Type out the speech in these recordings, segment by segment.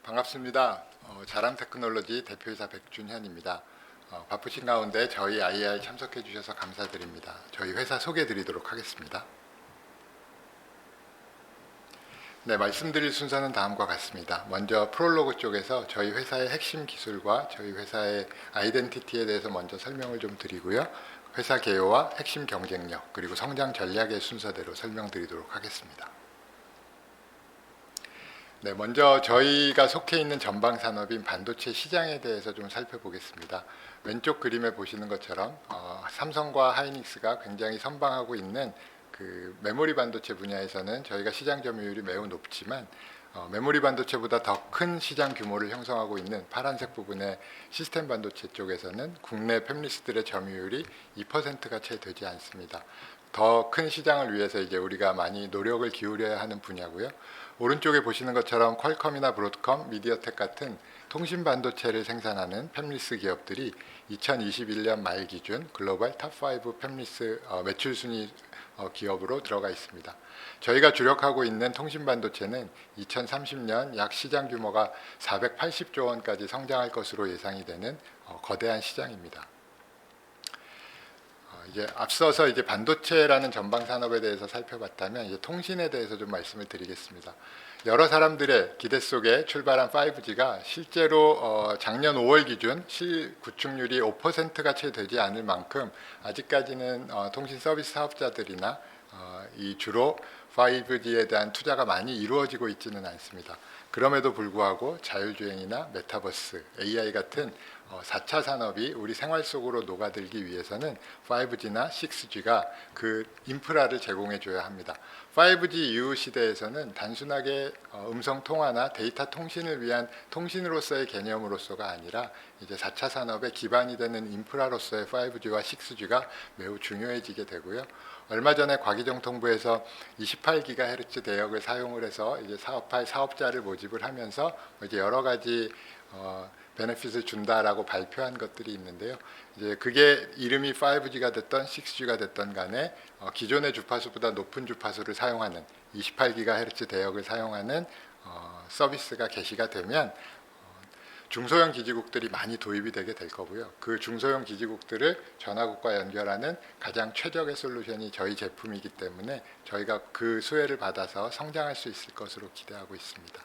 반갑습니다. 자랑 테크놀로지 대표이사 백준현입니다. 바쁘신 가운데 저희 IR 참석해 주셔서 감사드립니다. 저희 회사 소개해 드리도록 하겠습니다. 네, 말씀드릴 순서는 다음과 같습니다. 먼저 프롤로그 쪽에서 저희 회사의 핵심 기술과 저희 회사의 아이덴티티에 대해서 먼저 설명을 좀 드리고요. 회사 개요와 핵심 경쟁력 그리고 성장 전략의 순서대로 설명드리도록 하겠습니다. 네, 먼저 저희가 속해 있는 전방 산업인 반도체 시장에 대해서 좀 살펴보겠습니다. 왼쪽 그림에 보시는 것처럼 삼성과 하이닉스가 굉장히 선방하고 있는 그 메모리 반도체 분야에서는 저희가 시장 점유율이 매우 높지만 메모리 반도체보다 더 큰 시장 규모를 형성하고 있는 파란색 부분의 시스템 반도체 쪽에서는 국내 팹리스들의 점유율이 2%가 채 되지 않습니다. 더 큰 시장을 위해서 이제 우리가 많이 노력을 기울여야 하는 분야고요. 오른쪽에 보시는 것처럼 퀄컴이나 브로드컴, 미디어텍 같은 통신 반도체를 생산하는 팹리스 기업들이 2021년 말 기준 글로벌 탑5 팹리스 매출 순위 기업으로 들어가 있습니다. 저희가 주력하고 있는 통신 반도체는 2030년 약 시장 규모가 480조 원까지 성장할 것으로 예상이 되는 거대한 시장입니다. 이제 앞서서 이제 반도체라는 전방 산업에 대해서 살펴봤다면 이제 통신에 대해서 좀 말씀을 드리겠습니다. 여러 사람들의 기대 속에 출발한 5G가 실제로 작년 5월 기준 구축률이 5%가 채 되지 않을 만큼 아직까지는 통신 서비스 사업자들이나 이 주로 5G에 대한 투자가 많이 이루어지고 있지는 않습니다. 그럼에도 불구하고 자율주행이나 메타버스, AI 같은 4차 산업이 우리 생활 속으로 녹아들기 위해서는 5G나 6G가 그 인프라를 제공해 줘야 합니다. 5G 이후 시대에서는 단순하게 음성 통화나 데이터 통신을 위한 통신으로서의 개념으로서가 아니라 이제 4차 산업의 기반이 되는 인프라로서의 5G와 6G가 매우 중요해지게 되고요. 얼마 전에 과기정통부에서 28GHz 대역을 사용을 해서 이제 사업할 사업자를 모집을 하면서 이제 여러 가지 베네핏을 준다라고 발표한 것들이 있는데요. 이제 그게 이름이 5G가 됐던 6G가 됐던 간에 기존의 주파수보다 높은 주파수를 사용하는 28GHz 대역을 사용하는 서비스가 개시가 되면 중소형 기지국들이 많이 도입이 되게 될 거고요. 그 중소형 기지국들을 전화국과 연결하는 가장 최적의 솔루션이 저희 제품이기 때문에 저희가 그 수혜를 받아서 성장할 수 있을 것으로 기대하고 있습니다.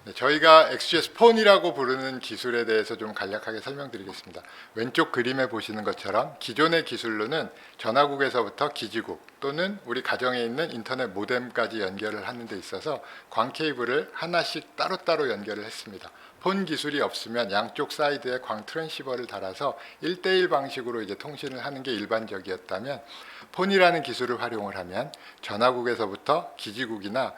네, 저희가 XGS 폰이라고 부르는 기술에 대해서 좀 간략하게 설명드리겠습니다. 왼쪽 그림에 보시는 것처럼 기존의 기술로는 전화국에서부터 기지국 또는 우리 가정에 있는 인터넷 모뎀까지 연결을 하는 데 있어서 광 케이블을 하나씩 따로따로 연결을 했습니다. 폰 기술이 없으면 양쪽 사이드에 광 트랜시버를 달아서 1대1 방식으로 이제 통신을 하는 게 일반적이었다면 폰이라는 기술을 활용을 하면 전화국에서부터 기지국이나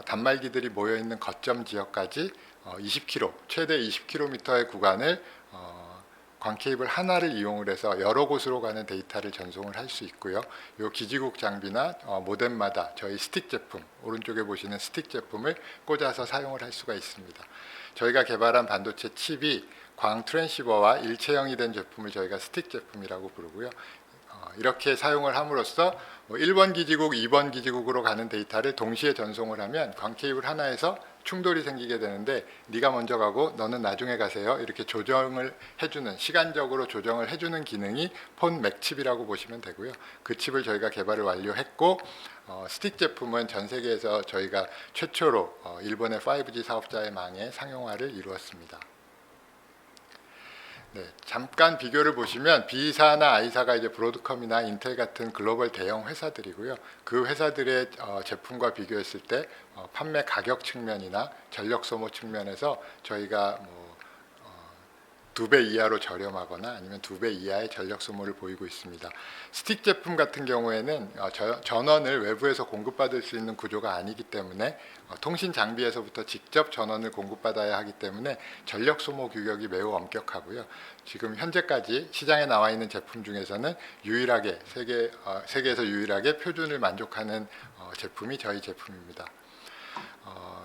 단말기들이 모여있는 거점 지역까지 20km, 최대 20km의 구간을 광 케이블 하나를 이용을 해서 여러 곳으로 가는 데이터를 전송을 할 수 있고요. 이 기지국 장비나 모뎀마다 저희 스틱 제품, 오른쪽에 보시는 스틱 제품을 꽂아서 사용을 할 수가 있습니다. 저희가 개발한 반도체 칩이 광 트랜시버와 일체형이 된 제품을 저희가 스틱 제품이라고 부르고요. 이렇게 사용을 함으로써 1번 기지국, 2번 기지국으로 가는 데이터를 동시에 전송을 하면 광 케이블 하나에서 충돌이 생기게 되는데 네가 먼저 가고 너는 나중에 가세요. 이렇게 조정을 해주는, 시간적으로 조정을 해주는 기능이 폰 맥칩이라고 보시면 되고요. 그 칩을 저희가 개발을 완료했고 스틱 제품은 전 세계에서 저희가 최초로 일본의 5G 사업자의 망에 상용화를 이루었습니다. 네, 잠깐 비교를 보시면 B사나 I사가 이제 브로드컴이나 인텔 같은 글로벌 대형 회사들이고요. 그 회사들의 제품과 비교했을 때 판매 가격 측면이나 전력 소모 측면에서 저희가 2배 이하로 저렴하거나 아니면 2배 이하의 전력 소모를 보이고 있습니다. 스틱 제품 같은 경우에는 전원을 외부에서 공급받을 수 있는 구조가 아니기 때문에 통신 장비에서부터 직접 전원을 공급받아야 하기 때문에 전력 소모 규격이 매우 엄격하고요. 지금 현재까지 시장에 나와 있는 제품 중에서는 유일하게 세계에서 유일하게 표준을 만족하는 제품이 저희 제품입니다.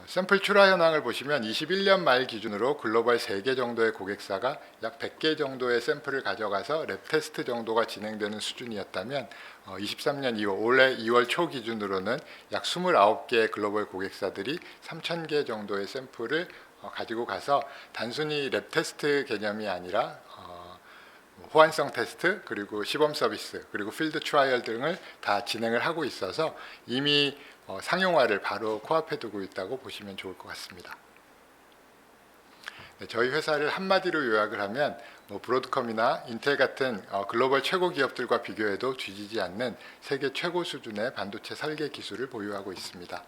샘플 출하 현황을 보시면 21년 말 기준으로 글로벌 3개 정도의 고객사가 약 100개 정도의 샘플을 가져가서 랩 테스트 정도가 진행되는 수준이었다면 23년 2월, 올해 2월 초 기준으로는 약 29개의 글로벌 고객사들이 3,000개 정도의 샘플을 가지고 가서 단순히 랩 테스트 개념이 아니라 호환성 테스트, 그리고 시범 서비스, 그리고 필드 트라이얼 등을 다 진행을 하고 있어서 이미 상용화를 바로 코앞에 두고 있다고 보시면 좋을 것 같습니다. 네, 저희 회사를 한마디로 요약을 하면 브로드컴이나 인텔 같은 글로벌 최고 기업들과 비교해도 뒤지지 않는 세계 최고 수준의 반도체 설계 기술을 보유하고 있습니다.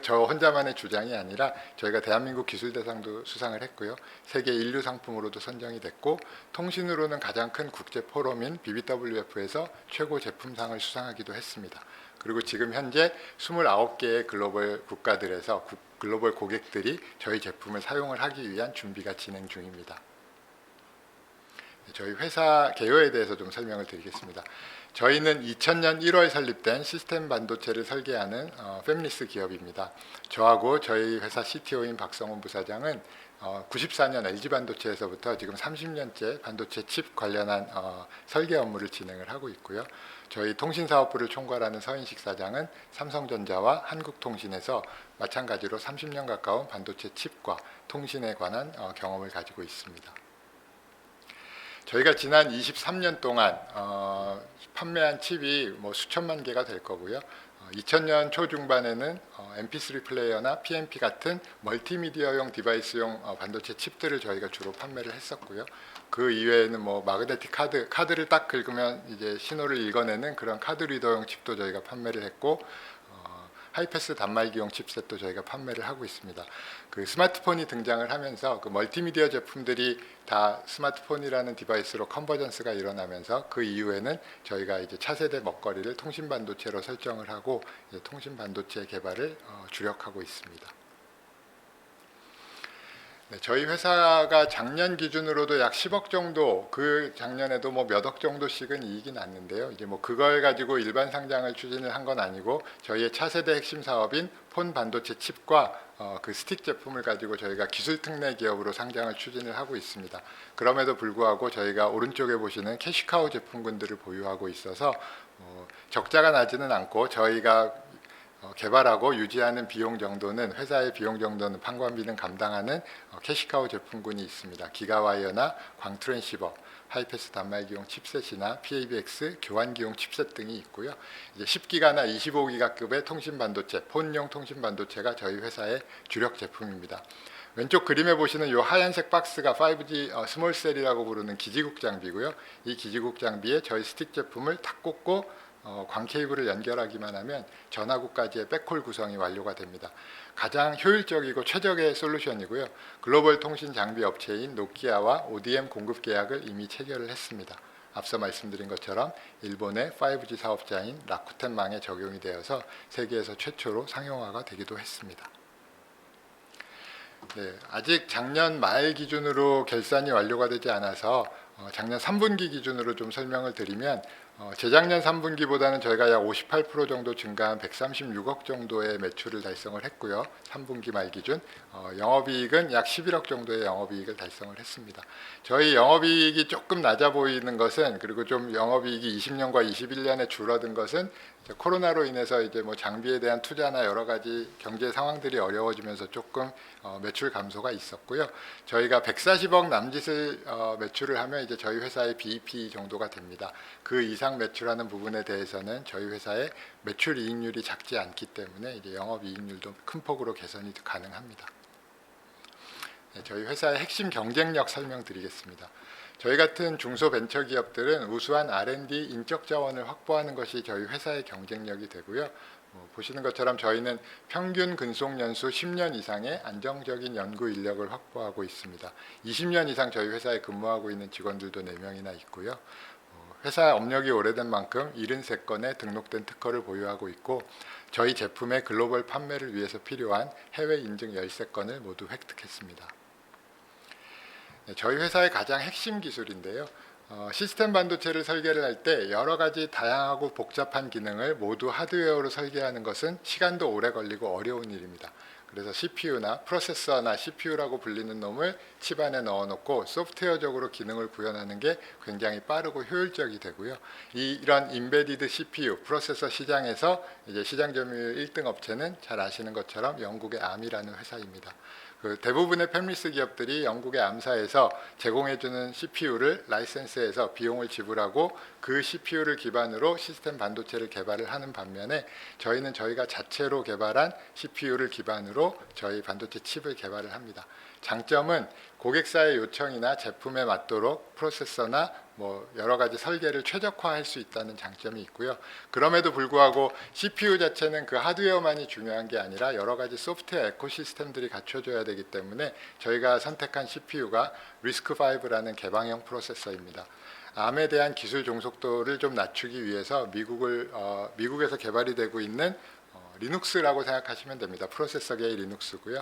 저 혼자만의 주장이 아니라 저희가 대한민국 기술대상도 수상을 했고요. 세계 인류 상품으로도 선정이 됐고, 통신으로는 가장 큰 국제 포럼인 BBWF에서 최고 제품상을 수상하기도 했습니다. 그리고 지금 현재 29개의 글로벌 국가들에서 글로벌 고객들이 저희 제품을 사용을 하기 위한 준비가 진행 중입니다. 저희 회사 개요에 대해서 좀 설명을 드리겠습니다. 저희는 2000년 1월 설립된 시스템 반도체를 설계하는 팹리스 기업입니다. 저하고 저희 회사 CTO인 박성훈 부사장은 94년 LG반도체에서부터 지금 30년째 반도체 칩 관련한 설계 업무를 진행을 하고 있고요. 저희 통신사업부를 총괄하는 서인식 사장은 삼성전자와 한국통신에서 마찬가지로 30년 가까운 반도체 칩과 통신에 관한 경험을 가지고 있습니다. 저희가 지난 23년 동안 판매한 칩이 수천만 개가 될 거고요. 2000년 초중반에는 MP3 플레이어나 PMP 같은 멀티미디어용 디바이스용 반도체 칩들을 저희가 주로 판매를 했었고요. 그 이외에는 마그네틱 카드를 딱 긁으면 이제 신호를 읽어내는 그런 카드 리더용 칩도 저희가 판매를 했고, 하이패스 단말기용 칩셋도 저희가 판매를 하고 있습니다. 그 스마트폰이 등장을 하면서 그 멀티미디어 제품들이 다 스마트폰이라는 디바이스로 컨버전스가 일어나면서 그 이후에는 저희가 이제 차세대 먹거리를 통신 반도체로 설정을 하고 이제 통신 반도체 개발을 주력하고 있습니다. 네, 저희 회사가 작년 기준으로도 약 10억 정도, 그 작년에도 몇 억 정도씩은 이익이 났는데요. 이제 그걸 가지고 일반 상장을 추진을 한 건 아니고 저희의 차세대 핵심 사업인 폰 반도체 칩과 그 스틱 제품을 가지고 저희가 기술 특례 기업으로 상장을 추진을 하고 있습니다. 그럼에도 불구하고 저희가 오른쪽에 보시는 캐시카우 제품군들을 보유하고 있어서 적자가 나지는 않고 저희가 개발하고 유지하는 비용 정도는, 회사의 비용 정도는 판관비는 감당하는 캐시카우 제품군이 있습니다. 기가와이어나 광트랜시버, 하이패스 단말기용 칩셋이나 PABX 교환기용 칩셋 등이 있고요. 이제 10기가나 25기가급의 통신 반도체, 폰용 통신 반도체가 저희 회사의 주력 제품입니다. 왼쪽 그림에 보시는 이 하얀색 박스가 5G 스몰셀이라고 부르는 기지국 장비고요. 이 기지국 장비에 저희 스틱 제품을 탁 꽂고 광 케이블을 연결하기만 하면 전화구까지의 백홀 구성이 완료가 됩니다. 가장 효율적이고 최적의 솔루션이고요. 글로벌 통신 장비 업체인 노키아와 ODM 공급 계약을 이미 체결을 했습니다. 앞서 말씀드린 것처럼 일본의 5G 사업자인 라쿠텐망에 적용이 되어서 세계에서 최초로 상용화가 되기도 했습니다. 네, 아직 작년 말 기준으로 결산이 완료가 되지 않아서 작년 3분기 기준으로 좀 설명을 드리면 재작년 3분기보다는 저희가 약 58% 정도 증가한 136억 정도의 매출을 달성을 했고요. 3분기 말 기준 영업이익은 약 11억 정도의 영업이익을 달성을 했습니다. 저희 영업이익이 조금 낮아 보이는 것은, 그리고 좀 영업이익이 20년과 21년에 줄어든 것은 코로나로 인해서 이제 장비에 대한 투자나 여러 가지 경제 상황들이 어려워지면서 조금 매출 감소가 있었고요. 저희가 140억 남짓을 매출을 하면 이제 저희 회사의 BEP 정도가 됩니다. 그 이상 매출하는 부분에 대해서는 저희 회사의 매출 이익률이 작지 않기 때문에 이제 영업이익률도 큰 폭으로 개선이 가능합니다. 네, 저희 회사의 핵심 경쟁력 설명드리겠습니다. 저희 같은 중소벤처기업들은 우수한 R&D 인적 자원을 확보하는 것이 저희 회사의 경쟁력이 되고요. 보시는 것처럼 저희는 평균 근속 연수 10년 이상의 안정적인 연구 인력을 확보하고 있습니다. 20년 이상 저희 회사에 근무하고 있는 직원들도 4명이나 있고요. 회사 업력이 오래된 만큼 73건의 등록된 특허를 보유하고 있고, 저희 제품의 글로벌 판매를 위해서 필요한 해외 인증 13건을 모두 획득했습니다. 네, 저희 회사의 가장 핵심 기술인데요. 시스템 반도체를 설계를 할 때 여러 가지 다양하고 복잡한 기능을 모두 하드웨어로 설계하는 것은 시간도 오래 걸리고 어려운 일입니다. 그래서 CPU나 프로세서나 CPU라고 불리는 놈을 칩 안에 넣어놓고 소프트웨어적으로 기능을 구현하는 게 굉장히 빠르고 효율적이 되고요. 이런 인베디드 CPU 프로세서 시장에서 이제 시장 점유율 1등 업체는 잘 아시는 것처럼 영국의 암이라는 회사입니다. 그 대부분의 팹리스 기업들이 영국의 암사에서 제공해주는 CPU를 라이센스해서 비용을 지불하고 그 CPU를 기반으로 시스템 반도체를 개발을 하는 반면에 저희는 저희가 자체로 개발한 CPU를 기반으로 저희 반도체 칩을 개발을 합니다. 장점은 고객사의 요청이나 제품에 맞도록 프로세서나 뭐 여러 가지 설계를 최적화할 수 있다는 장점이 있고요. 그럼에도 불구하고 CPU 자체는 그 하드웨어만이 중요한 게 아니라 여러 가지 소프트웨어 에코시스템들이 갖춰져야 되기 때문에 저희가 선택한 CPU가 RISC-V라는 개방형 프로세서입니다. 암에 대한 기술 종속도를 좀 낮추기 위해서 미국에서 개발이 되고 있는 리눅스라고 생각하시면 됩니다. 프로세서계의 리눅스고요.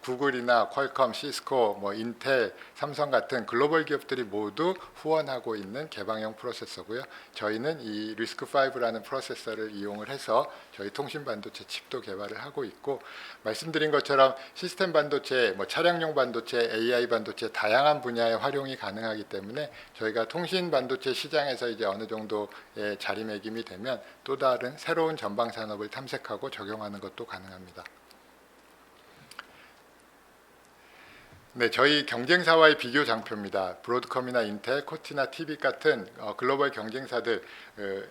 구글이나 퀄컴, 시스코, 인텔, 삼성 같은 글로벌 기업들이 모두 후원하고 있는 개방형 프로세서고요. 저희는 이 RISC-V라는 프로세서를 이용을 해서 저희 통신 반도체 칩도 개발을 하고 있고, 말씀드린 것처럼 시스템 반도체, 차량용 반도체, AI 반도체 다양한 분야의 활용이 가능하기 때문에 저희가 통신 반도체 시장에서 이제 어느 정도의 자리매김이 되면 또 다른 새로운 전방 산업을 탐색하고 적용하는 것도 가능합니다. 네, 저희 경쟁사와의 비교 장표입니다. 브로드컴이나 인텔, 코티나 티빗 같은 글로벌 경쟁사들,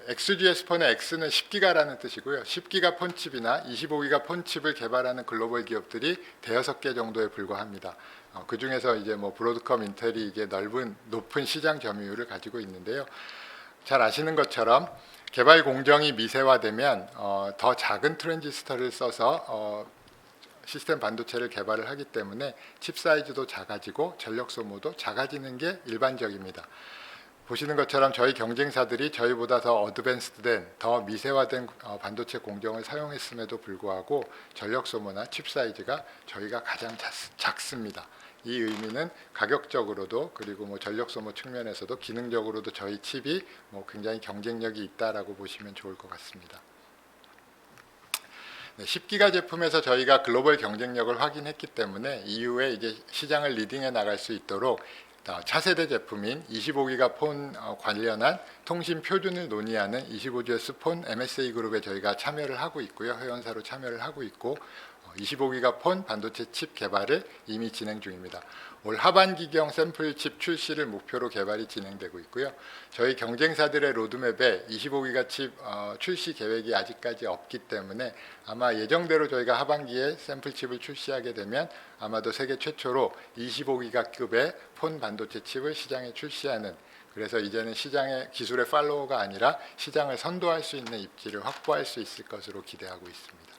XGS 폰의 X는 10기가라는 뜻이고요. 10기가 폰칩이나 25기가 폰칩을 개발하는 글로벌 기업들이 대여섯 개 정도에 불과합니다. 그 중에서 이제 브로드컴, 인텔이 이게 높은 시장 점유율을 가지고 있는데요. 잘 아시는 것처럼 개발 공정이 미세화되면 더 작은 트랜지스터를 써서 시스템 반도체를 개발을 하기 때문에 칩 사이즈도 작아지고 전력 소모도 작아지는 게 일반적입니다. 보시는 것처럼 저희 경쟁사들이 저희보다 더 어드밴스드된, 더 미세화된 반도체 공정을 사용했음에도 불구하고 전력 소모나 칩 사이즈가 저희가 가장 작습니다. 이 의미는 가격적으로도 그리고 전력 소모 측면에서도 기능적으로도 저희 칩이 굉장히 경쟁력이 있다라고 보시면 좋을 것 같습니다. 10기가 제품에서 저희가 글로벌 경쟁력을 확인했기 때문에 이후에 이제 시장을 리딩해 나갈 수 있도록 차세대 제품인 25기가 폰 관련한 통신 표준을 논의하는 25GS 폰 MSA 그룹에 저희가 참여를 하고 있고요. 회원사로 참여를 하고 있고 25기가 폰 반도체 칩 개발을 이미 진행 중입니다. 올 하반기경 샘플 칩 출시를 목표로 개발이 진행되고 있고요. 저희 경쟁사들의 로드맵에 25기가 칩 출시 계획이 아직까지 없기 때문에 아마 예정대로 저희가 하반기에 샘플 칩을 출시하게 되면 아마도 세계 최초로 25기가급의 폰 반도체 칩을 시장에 출시하는, 그래서 이제는 시장의 기술의 팔로워가 아니라 시장을 선도할 수 있는 입지를 확보할 수 있을 것으로 기대하고 있습니다.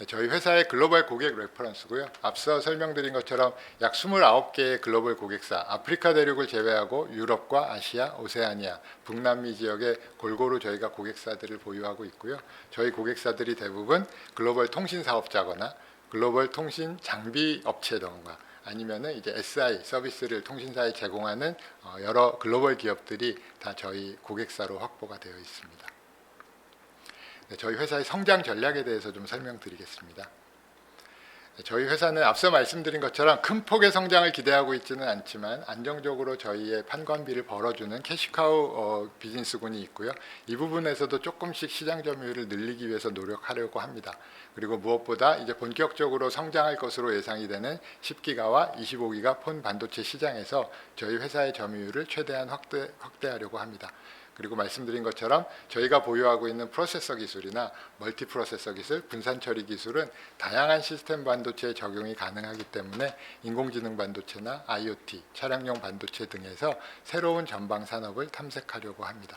저희 회사의 글로벌 고객 레퍼런스고요. 앞서 설명드린 것처럼 약 29개의 글로벌 고객사, 아프리카 대륙을 제외하고 유럽과 아시아, 오세아니아, 북남미 지역에 골고루 저희가 고객사들을 보유하고 있고요. 저희 고객사들이 대부분 글로벌 통신 사업자거나 글로벌 통신 장비 업체던가 아니면은 이제 SI 서비스를 통신사에 제공하는 여러 글로벌 기업들이 다 저희 고객사로 확보가 되어 있습니다. 저희 회사의 성장 전략에 대해서 좀 설명드리겠습니다. 저희 회사는 앞서 말씀드린 것처럼 큰 폭의 성장을 기대하고 있지는 않지만 안정적으로 저희의 판관비를 벌어주는 캐시카우 비즈니스군이 있고요. 이 부분에서도 조금씩 시장 점유율을 늘리기 위해서 노력하려고 합니다. 그리고 무엇보다 이제 본격적으로 성장할 것으로 예상이 되는 10기가와 25기가 폰 반도체 시장에서 저희 회사의 점유율을 최대한 확대하려고 합니다. 그리고 말씀드린 것처럼 저희가 보유하고 있는 프로세서 기술이나 멀티 프로세서 기술, 분산 처리 기술은 다양한 시스템 반도체에 적용이 가능하기 때문에 인공지능 반도체나 IoT, 차량용 반도체 등에서 새로운 전방 산업을 탐색하려고 합니다.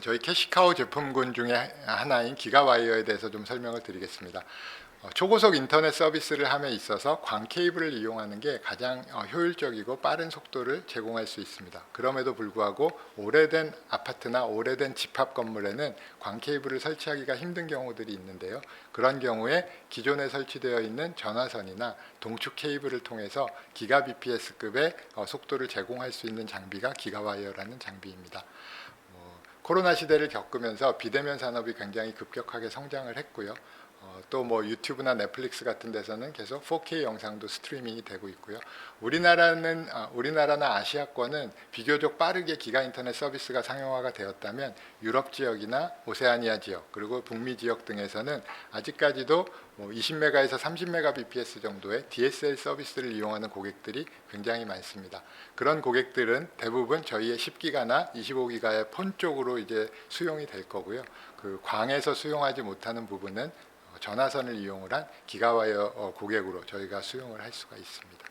저희 캐시카우 제품군 중에 하나인 기가와이어에 대해서 좀 설명을 드리겠습니다. 초고속 인터넷 서비스를 함에 있어서 광 케이블을 이용하는 게 가장 효율적이고 빠른 속도를 제공할 수 있습니다. 그럼에도 불구하고 오래된 아파트나 오래된 집합 건물에는 광 케이블을 설치하기가 힘든 경우들이 있는데요. 그런 경우에 기존에 설치되어 있는 전화선이나 동축 케이블을 통해서 기가 bps급의 속도를 제공할 수 있는 장비가 기가와이어라는 장비입니다. 코로나 시대를 겪으면서 비대면 산업이 굉장히 급격하게 성장을 했고요. 또 뭐 유튜브나 넷플릭스 같은 데서는 계속 4K 영상도 스트리밍이 되고 있고요. 우리나라나 아시아권은 비교적 빠르게 기가 인터넷 서비스가 상용화가 되었다면 유럽 지역이나 오세아니아 지역 그리고 북미 지역 등에서는 아직까지도 뭐 20메가에서 30메가bps 정도의 DSL 서비스를 이용하는 고객들이 굉장히 많습니다. 그런 고객들은 대부분 저희의 10기가나 25기가의 폰 쪽으로 이제 수용이 될 거고요. 그 광에서 수용하지 못하는 부분은 전화선을 이용을 한 기가와이어 고객으로 저희가 수용을 할 수가 있습니다.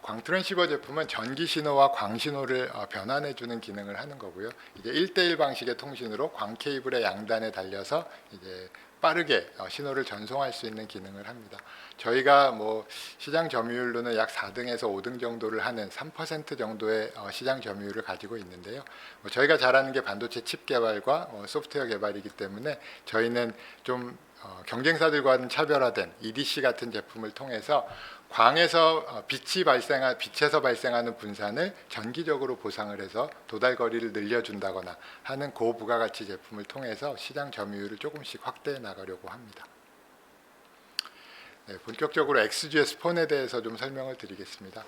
광 트랜시버 제품은 전기 신호와 광 신호를 변환해 주는 기능을 하는 거고요. 이제 1대1 방식의 통신으로 광 케이블의 양단에 달려서 이제 빠르게 신호를 전송할 수 있는 기능을 합니다. 저희가 뭐 시장 점유율로는 약 4등에서 5등 정도를 하는 3% 정도의 시장 점유율을 가지고 있는데요. 저희가 잘하는 게 반도체 칩 개발과 소프트웨어 개발이기 때문에 저희는 좀 경쟁사들과는 차별화된 EDC 같은 제품을 통해서 광에서 빛에서 발생하는 분산을 전기적으로 보상을 해서 도달 거리를 늘려준다거나 하는 고부가가치 제품을 통해서 시장 점유율을 조금씩 확대해 나가려고 합니다. 네, 본격적으로 XGS 폰에 대해서 좀 설명을 드리겠습니다.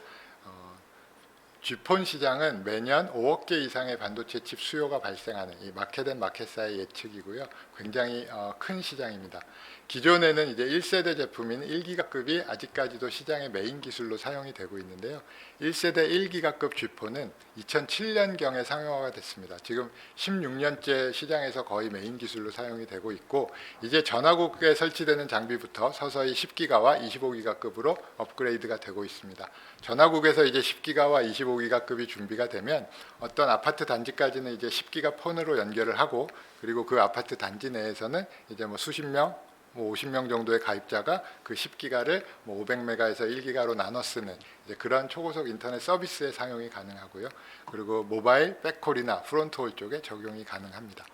G폰 시장은 매년 5억 개 이상의 반도체 칩 수요가 발생하는 이 마켓사의 예측이고요. 굉장히 큰 시장입니다. 기존에는 이제 1세대 제품인 1기가급이 아직까지도 시장의 메인 기술로 사용이 되고 있는데요. 1세대 1기가급 G폰은 2007년경에 상용화가 됐습니다. 지금 16년째 시장에서 거의 메인 기술로 사용이 되고 있고 이제 전화국에 설치되는 장비부터 서서히 10기가와 25기가급으로 업그레이드가 되고 있습니다. 전화국에서 이제 10기가와 25기가급이 준비가 되면 어떤 아파트 단지까지는 이제 10기가 폰으로 연결을 하고 그리고 그 아파트 단지 내에서는 이제 뭐 수십 명, 뭐 50명 정도의 가입자가 그 10기가를 뭐 500메가에서 1기가로 나눠 쓰는 이제 그런 초고속 인터넷 서비스에 사용이 가능하고요. 그리고 모바일, 백홀이나 프론트홀 쪽에 적용이 가능합니다.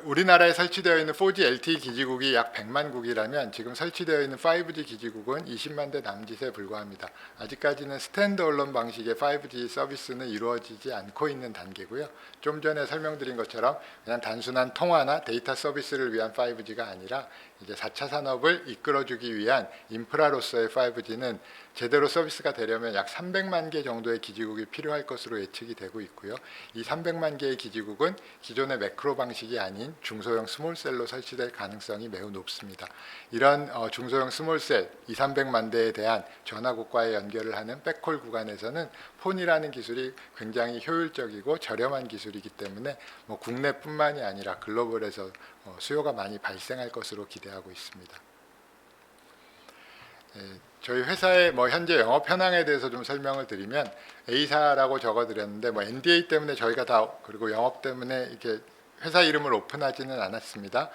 우리나라에 설치되어 있는 4G LTE 기지국이 약 100만 국이라면 지금 설치되어 있는 5G 기지국은 20만 대 남짓에 불과합니다. 아직까지는 스탠드얼론 방식의 5G 서비스는 이루어지지 않고 있는 단계고요. 좀 전에 설명드린 것처럼 그냥 단순한 통화나 데이터 서비스를 위한 5G가 아니라 이제 4차 산업을 이끌어주기 위한 인프라로서의 5G는 제대로 서비스가 되려면 약 300만 개 정도의 기지국이 필요할 것으로 예측이 되고 있고요. 이 300만 개의 기지국은 기존의 매크로 방식이 아닌 중소형 스몰셀로 설치될 가능성이 매우 높습니다. 이런 중소형 스몰셀 200~300만 대에 대한 전화국과의 연결을 하는 백홀 구간에서는 폰이라는 기술이 굉장히 효율적이고 저렴한 기술이기 때문에 뭐 국내뿐만이 아니라 글로벌에서 수요가 많이 발생할 것으로 기대하고 있습니다. 저희 회사의 뭐 현재 영업 현황에 대해서 좀 설명을 드리면 A사라고 적어드렸는데 뭐 NDA 때문에 저희가 다 그리고 영업 때문에 이렇게 회사 이름을 오픈하지는 않았습니다.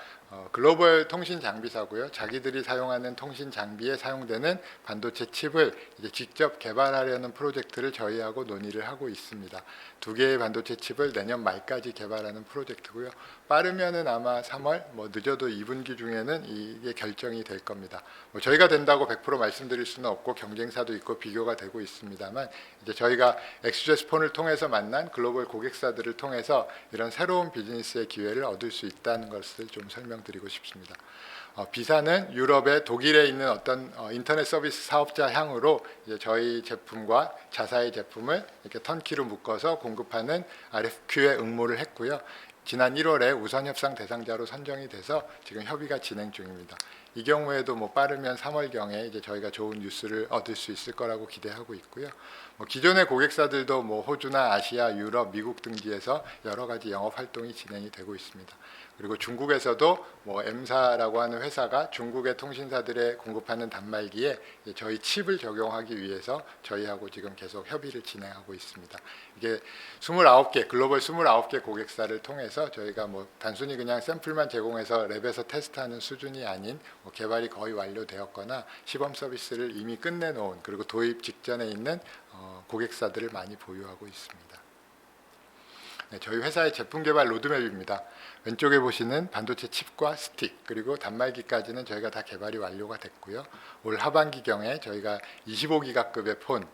글로벌 통신 장비사고요. 자기들이 사용하는 통신 장비에 사용되는 반도체 칩을 이제 직접 개발하려는 프로젝트를 저희하고 논의를 하고 있습니다. 2개의 반도체 칩을 내년 말까지 개발하는 프로젝트고요. 빠르면은 아마 3월, 뭐 늦어도 2분기 중에는 이게 결정이 될 겁니다. 뭐 저희가 된다고 100% 말씀드릴 수는 없고 경쟁사도 있고 비교가 되고 있습니다만 이제 저희가 XGS 폰을 통해서 만난 글로벌 고객사들을 통해서 이런 새로운 비즈니스의 기회를 얻을 수 있다는 것을 좀 설명드리고 싶습니다. B사는 유럽의 독일에 있는 어떤 인터넷 서비스 사업자 향으로 이제 저희 제품과 자사의 제품을 이렇게 턴키로 묶어서 공급하는 RFQ에 응모를 했고요. 지난 1월에 우선 협상 대상자로 선정이 돼서 지금 협의가 진행 중입니다. 이 경우에도 뭐 빠르면 3월경에 이제 저희가 좋은 뉴스를 얻을 수 있을 거라고 기대하고 있고요. 뭐 기존의 고객사들도 뭐 호주나 아시아, 유럽, 미국 등지에서 여러 가지 영업 활동이 진행이 되고 있습니다. 그리고 중국에서도 뭐 M사라고 하는 회사가 중국의 통신사들에 공급하는 단말기에 저희 칩을 적용하기 위해서 저희하고 지금 계속 협의를 진행하고 있습니다. 이게 29개 글로벌 29개 고객사를 통해서 저희가 뭐 단순히 그냥 샘플만 제공해서 랩에서 테스트하는 수준이 아닌 뭐 개발이 거의 완료되었거나 시범 서비스를 이미 끝내놓은 그리고 도입 직전에 있는 고객사들을 많이 보유하고 있습니다. 네, 저희 회사의 제품 개발 로드맵입니다. 왼쪽에 보시는 반도체 칩과 스틱 그리고 단말기까지는 저희가 다 개발이 완료가 됐고요. 올 하반기경에 저희가 25기가급의 폰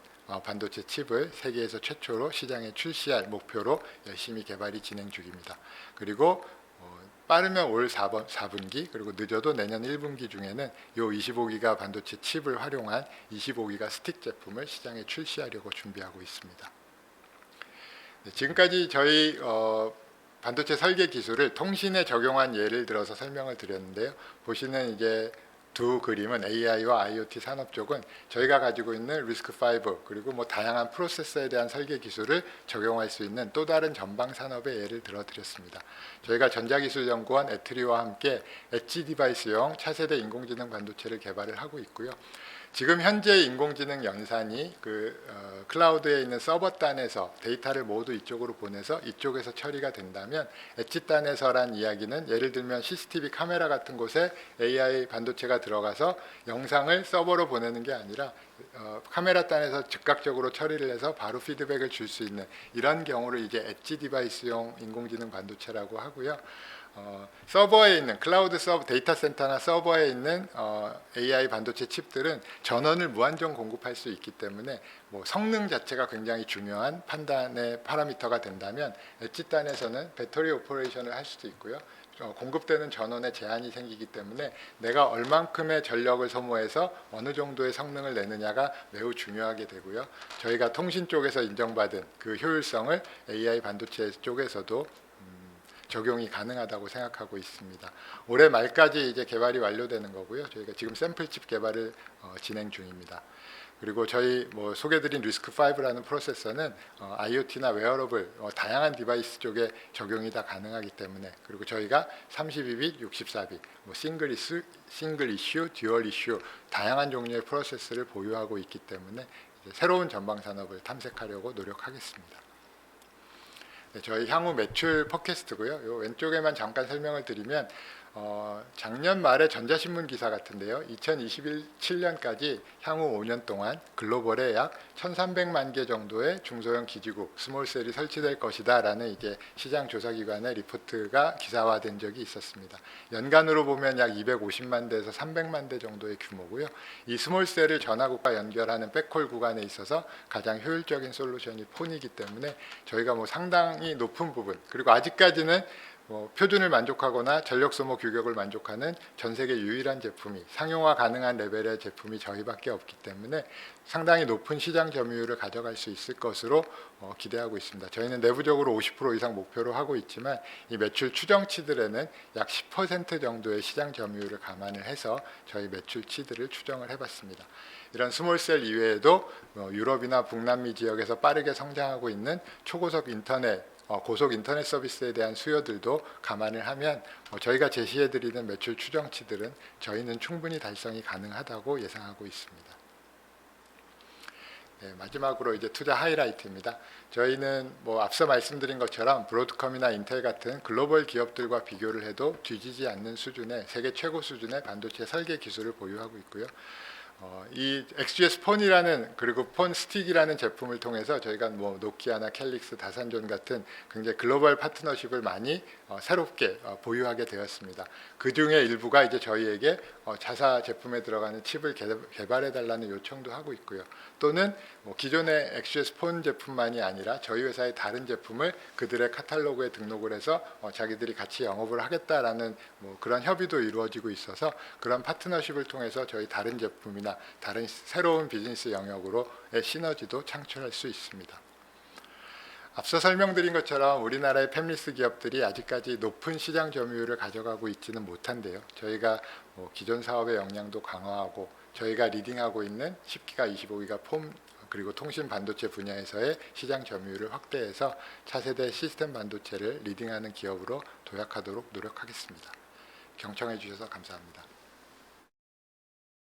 반도체 칩을 세계에서 최초로 시장에 출시할 목표로 열심히 개발이 진행 중입니다. 그리고 빠르면 올 4분기 그리고 늦어도 내년 1분기 중에는 이 25기가 반도체 칩을 활용한 25기가 스틱 제품을 시장에 출시하려고 준비하고 있습니다. 네, 지금까지 저희 반도체 설계 기술을 통신에 적용한 예를 들어서 설명을 드렸는데요. 보시는 이제 두 그림은 AI와 IoT 산업 쪽은 저희가 가지고 있는 리스크5 그리고 뭐 다양한 프로세서에 대한 설계 기술을 적용할 수 있는 또 다른 전방 산업의 예를 들어 드렸습니다. 저희가 전자기술연구원 에트리와 함께 엣지 디바이스용 차세대 인공지능 반도체를 개발을 하고 있고요. 지금 현재 인공지능 연산이 클라우드에 있는 서버단에서 데이터를 모두 이쪽으로 보내서 이쪽에서 처리가 된다면 엣지단에서란 이야기는 예를 들면 CCTV 카메라 같은 곳에 AI 반도체가 들어가서 영상을 서버로 보내는 게 아니라 카메라 단에서 즉각적으로 처리를 해서 바로 피드백을 줄 수 있는 이런 경우를 이제 엣지 디바이스용 인공지능 반도체라고 하고요. 서버에 있는 클라우드 서버 데이터 센터나 서버에 있는 AI 반도체 칩들은 전원을 무한정 공급할 수 있기 때문에 뭐 성능 자체가 굉장히 중요한 판단의 파라미터가 된다면 엣지단에서는 배터리 오퍼레이션을 할 수도 있고요. 공급되는 전원에 제한이 생기기 때문에 내가 얼만큼의 전력을 소모해서 어느 정도의 성능을 내느냐가 매우 중요하게 되고요. 저희가 통신 쪽에서 인정받은 그 효율성을 AI 반도체 쪽에서도 적용이 가능하다고 생각하고 있습니다. 올해 말까지 이제 개발이 완료되는 거고요. 저희가 지금 샘플칩 개발을 진행 중입니다. 그리고 저희 뭐 소개드린 리스크5라는 프로세서는 IoT나 웨어러블 다양한 디바이스 쪽에 적용이 다 가능하기 때문에 그리고 저희가 32빗, 64빗, 뭐 싱글 이슈, 듀얼 이슈 다양한 종류의 프로세서를 보유하고 있기 때문에 이제 새로운 전방 산업을 탐색하려고 노력하겠습니다. 네, 저희 향후 매출 팟캐스트고요. 요 왼쪽에만 잠깐 설명을 드리면 작년 말에 전자신문 기사 같은데요. 2027년까지 향후 5년 동안 글로벌에 약 1,300만 개 정도의 중소형 기지국 스몰셀이 설치될 것이다라는 이제 시장 조사기관의 리포트가 기사화된 적이 있었습니다. 연간으로 보면 약 250만 대에서 300만 대 정도의 규모고요. 이 스몰셀을 전화국과 연결하는 백홀 구간에 있어서 가장 효율적인 솔루션이 폰이기 때문에 저희가 뭐 상당히 높은 부분 그리고 아직까지는 표준을 만족하거나 전력 소모 규격을 만족하는 전 세계 유일한 제품이 상용화 가능한 레벨의 제품이 저희밖에 없기 때문에 상당히 높은 시장 점유율을 가져갈 수 있을 것으로 기대하고 있습니다. 저희는 내부적으로 50% 이상 목표로 하고 있지만 이 매출 추정치들에는 약 10% 정도의 시장 점유율을 감안을 해서 저희 매출치들을 추정을 해봤습니다. 이런 스몰셀 이외에도 유럽이나 북남미 지역에서 빠르게 성장하고 있는 초고속 인터넷 고속 인터넷 서비스에 대한 수요들도 감안을 하면 저희가 제시해드리는 매출 추정치들은 저희는 충분히 달성이 가능하다고 예상하고 있습니다. 네, 마지막으로 이제 투자 하이라이트입니다. 저희는 뭐 앞서 말씀드린 것처럼 브로드컴이나 인텔 같은 글로벌 기업들과 비교를 해도 뒤지지 않는 수준의 세계 최고 수준의 반도체 설계 기술을 보유하고 있고요. 이 XGS 폰이라는 그리고 폰 스틱이라는 제품을 통해서 저희가 뭐 노키아나 캘릭스, 다산존 같은 굉장히 글로벌 파트너십을 많이 새롭게 보유하게 되었습니다. 그 중에 일부가 이제 저희에게 자사 제품에 들어가는 칩을 개발해 달라는 요청도 하고 있고요. 또는 뭐 기존의 XGS 폰 제품만이 아니라 저희 회사의 다른 제품을 그들의 카탈로그에 등록을 해서 자기들이 같이 영업을 하겠다라는 뭐 그런 협의도 이루어지고 있어서 그런 파트너십을 통해서 저희 다른 제품이나 다른 새로운 비즈니스 영역으로의 시너지도 창출할 수 있습니다. 앞서 설명드린 것처럼 우리나라의 팹리스 기업들이 아직까지 높은 시장 점유율을 가져가고 있지는 못한데요. 저희가 기존 사업의 역량도 강화하고 저희가 리딩하고 있는 10기가, 25기가 폼 그리고 통신 반도체 분야에서의 시장 점유율을 확대해서 차세대 시스템 반도체를 리딩하는 기업으로 도약하도록 노력하겠습니다. 경청해 주셔서 감사합니다.